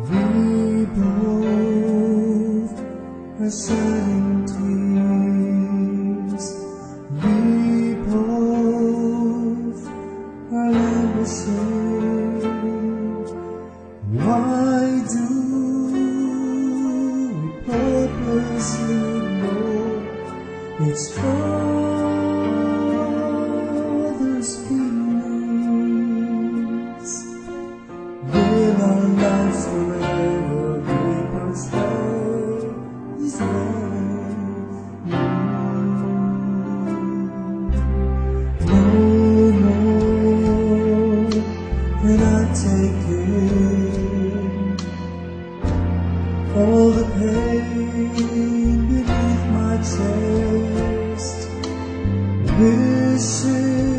We both are shedding tears. We both are languishing. Why do we purposely ignore each other's feelings? Will our lives forever be portrayed this way? No more can I take it, all the pain beneath my chest, wishing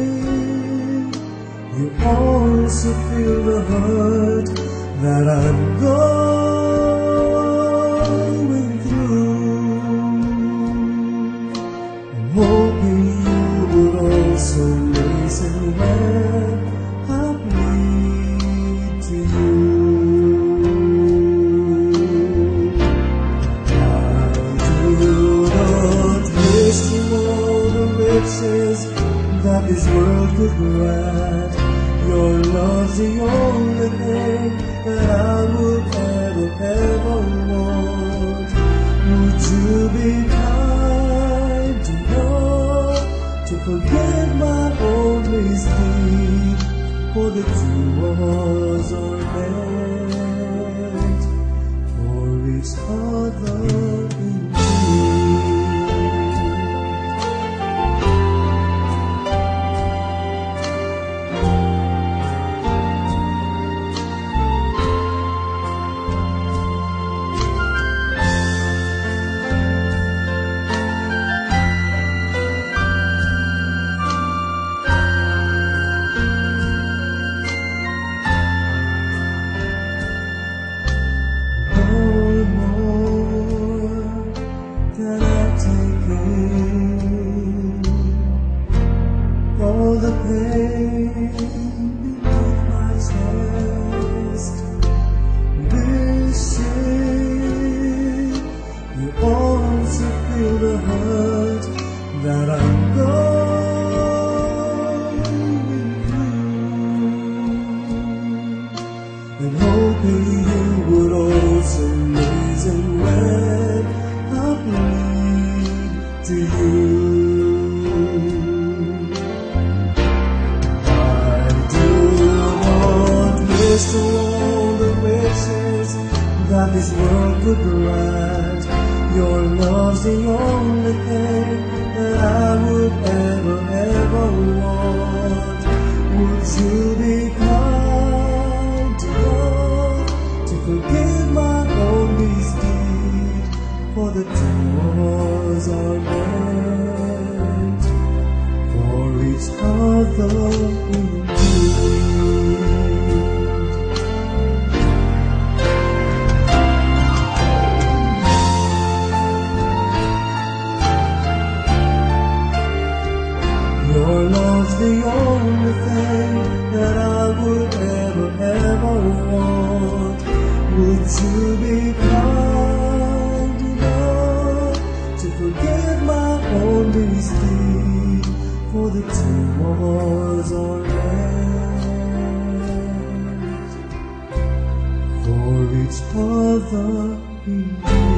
you also feel the hurt that I'm going through. I'm hoping you would also listen when I plead to you. I do not wish to all the riches that this world could grant. Your love's the only thing that I would ever want. Would you be kind enough to forgive my own misdeed? For the two of us are meant for each other indeed. All the pain beneath my chest, wishing you also feel the hurt that I'm going through, and hoping you would also listen when I plead to you. To all the riches that this world could grant, your love's the only thing that I would ever want. Would you be kind enough to forgive my own misdeed? For the two of us are meant for each other indeed. Your love's the only thing that I would ever want. Would you be kind enough to forgive my own misdeed? For the two of us are meant for each other indeed.